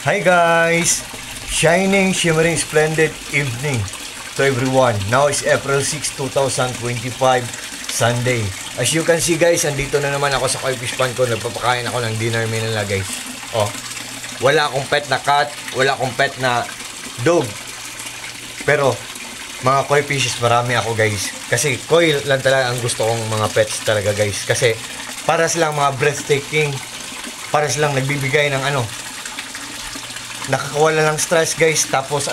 Hi guys! Shining, shimmering, splendid evening to everyone. Now is April 6, 2025, Sunday. As you can see guys, andito na naman ako sa koi fish pond ko. Nagpapakain ako ng dinner meal nila guys. Oh, wala akong pet na cat, wala akong pet na dog. Pero, mga koi fishes marami ako guys. Kasi koi lang talaga ang gusto kong mga pets talaga guys. Kasi, para silang mga breathtaking, para silang nagbibigay ng nakakawala ng stress guys. Tapos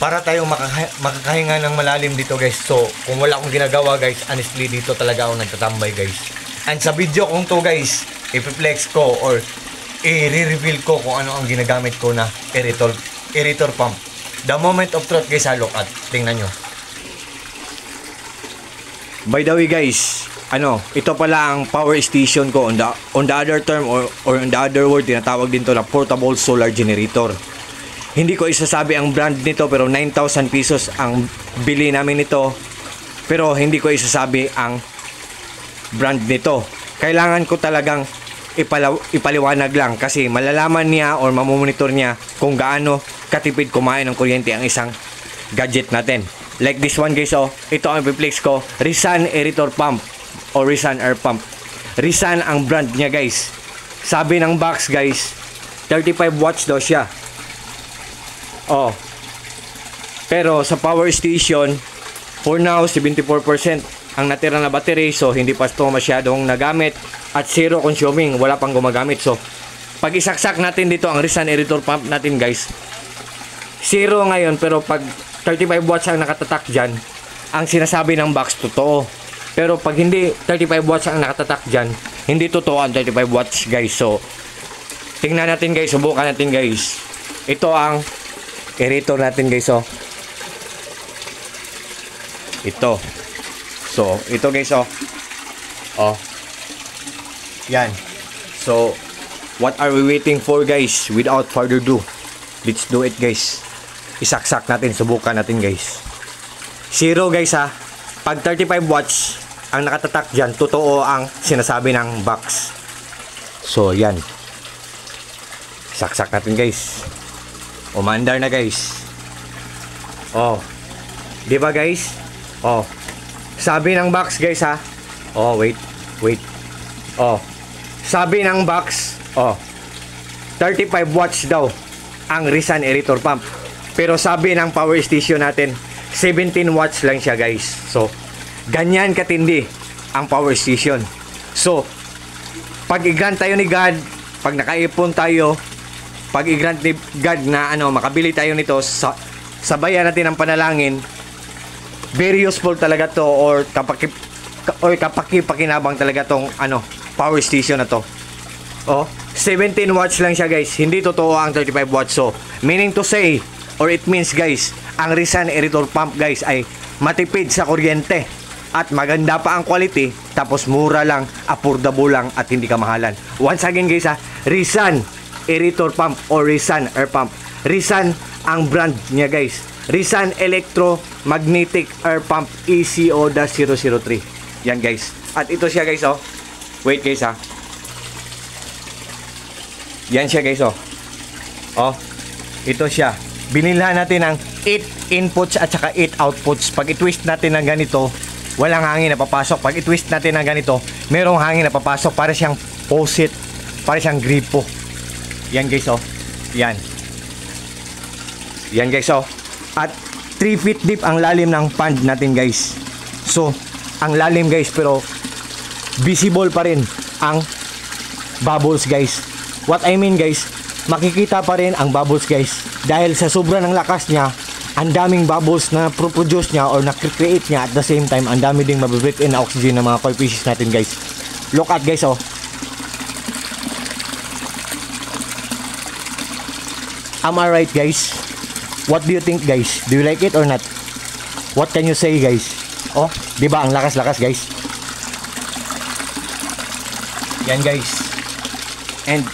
para tayong makakahinga ng malalim dito guys. So kung wala akong ginagawa guys, honestly dito talaga ako nagtatambay guys. And sa video kong to guys, ipiplex ko or i-reveal ko kung ano ang ginagamit ko na aerator pump. The moment of truth guys, look at, tingnan nyo. By the way guys, ito pala ang power station ko. On the other term or on the other word, tinatawag din to na portable solar generator. Hindi ko isasabi ang brand nito, pero 9,000 pesos ang bili namin nito. Pero hindi ko isasabi ang brand nito. Kailangan ko talagang ipaliwanag lang, kasi malalaman niya or mamonitor niya kung gaano katipid kumain ng kuryente ang isang gadget natin. Like this one guys, ito ang i-flex ko, Rizan aerator pump o Rizan air pump. Rizan ang brand niya guys. Sabi ng box guys, 35 watts daw siya. Pero sa power station, for now 74% ang natira na battery. So hindi pa ito masyadong nagamit at zero consuming, wala pang gumagamit. So pag isaksak natin dito ang Rizan aerator pump natin guys, zero ngayon. Pero pag 35 watts ang nakatatak dyan, ang sinasabi ng box totoo. Pero pag hindi 35 watts ang nakatatak dyan, hindi totoo ang 35 watts guys. So tingnan natin guys, subukan natin guys. Ito ang aerator natin guys. Ito. So ito guys. Yan. So what are we waiting for guys? Without further ado, let's do it guys. Isaksak natin, subukan natin guys. Zero guys Pag 35 watts ang nakatatak dyan, totoo ang sinasabi ng box. So yan, saksak natin guys. Umandar na guys. Di ba guys? Sabi ng box guys wait. Sabi ng box 35 watts daw ang Rizan aerator pump. Pero sabi ng power station natin, 17 watts lang siya guys. So ganyan katindi ang power station. So pag i-grant tayo ni God, pag nakaipon tayo, pag i-grant ni God na makabili tayo nito, sabayan natin ang panalangin, very useful talaga to, or kapaki-pakinabang talaga tong power station na to. 17 watts lang siya guys. Hindi totoo ang 35 watts. So meaning to say, or it means guys, ang Rizan aerator pump guys ay matipid sa kuryente at maganda pa ang quality, tapos mura lang, affordable lang at hindi kamahalan. Once again guys Rizan aerator pump or Rizan air pump. Rizan ang brand niya guys. Rizan electromagnetic air pump ECO-003. Yan guys. At ito siya guys Wait guys Yan siya guys ito siya. Binilhan natin ng 8 inputs at saka 8 outputs. Pag i-twist natin ng ganito, walang hangin na papasok. Pag i-twist natin ng ganito, merong hangin na papasok. Para siyang faucet, para siyang gripo. Yan guys Yan. Yan guys At 3 feet deep ang lalim ng pond natin guys. So ang lalim guys, pero visible pa rin ang bubbles guys. What I mean guys, makikita pa rin ang bubbles guys. Dahil sa sobra ng lakas niya, ang daming bubbles na produce niya or na-create niya. At the same time, ang dami ding mabibreathe in na oxygen ng mga koi fishes natin guys. Look at guys Am I right guys? What do you think guys? Do you like it or not? What can you say guys? Diba ang lakas-lakas guys? Yan guys. And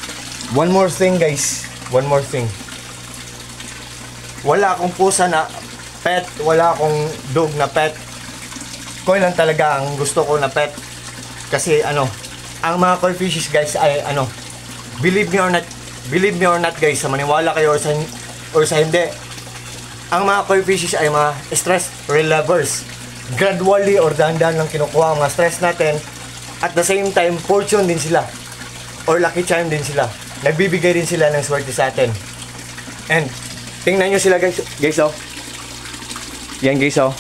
one more thing guys. One more thing. Wala akong pusa na pet, wala akong dog na pet. Koi lang talaga ang gusto ko na pet. Kasi ang mga koi fishes guys ay believe me or not, believe me or not guys, sa maniwala kayo or sa hindi, ang mga koi fishes ay mga stress relievers. Gradually or dahan-dahan lang kinukuha ang mga stress natin. At the same time, fortune din sila. Or lucky charm din sila. Nagbibigay din sila ng swerte sa atin. And, tingnan nyo sila guys. Guys, oh. Yan guys, oh.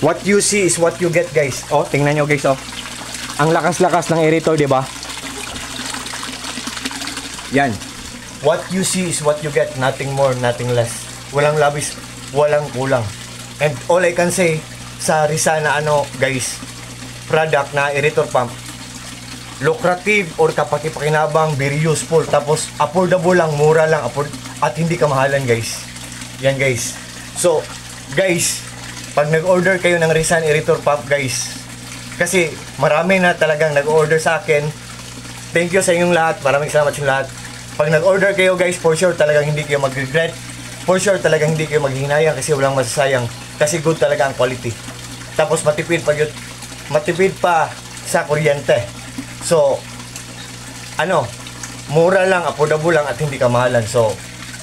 What you see is what you get guys. Oh, tingnan nyo guys, oh. Ang lakas-lakas ng aerator, di ba? Yan. What you see is what you get. Nothing more, nothing less. Walang labis, walang kulang. And all I can say sa Risa na guys, product na aerator pump, lucrative or kapaki-pakinabang, very useful, tapos affordable lang, mura lang, at hindi kamahalan guys. Yan guys. So, guys, pag nag-order kayo ng Risan aerator pump guys, kasi marami na talagang nag-order sa akin. Thank you sa inyong lahat. Maraming salamat sa inyong lahat. Pag nag-order kayo guys, for sure talagang hindi kayo mag-regret. For sure talagang hindi kayo maghihinayang kasi walang masasayang. Kasi good talaga ang quality. Tapos matipid pa sa kuryente. So, mura lang, affordable lang at hindi kamahalan. So,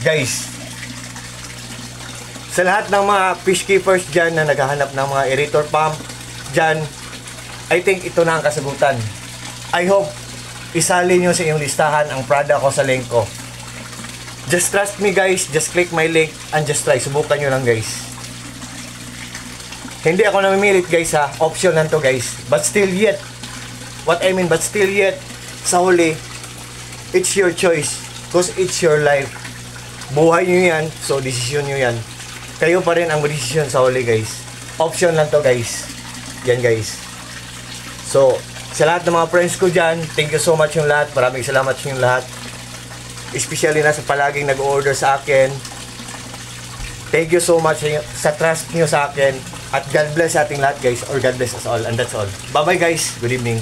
guys, sa lahat ng mga fish keepers dyan na naghahanap ng mga aerator pump dyan, I think ito na ang kasagutan. I hope isali nyo sa inyong listahan ang product ko sa link ko. Just trust me guys, just click my link and just try. Subukan nyo lang guys. Hindi ako namimilit guys ha, option lang to guys. But still yet, sa huli, it's your choice. Because it's your life. Buhay nyo yan, so decision nyo yan. Kayo pa rin ang decision sa huli guys. Option lang to guys. Yan guys. So, sa lahat ng mga friends ko dyan, thank you so much yung lahat. Maraming salamat sa yung lahat. Especially na sa palaging nag-order sa akin. Thank you so much sa trust nyo sa akin. At God bless sa ating lahat guys. Or God bless us all. And that's all. Bye bye guys. Good evening.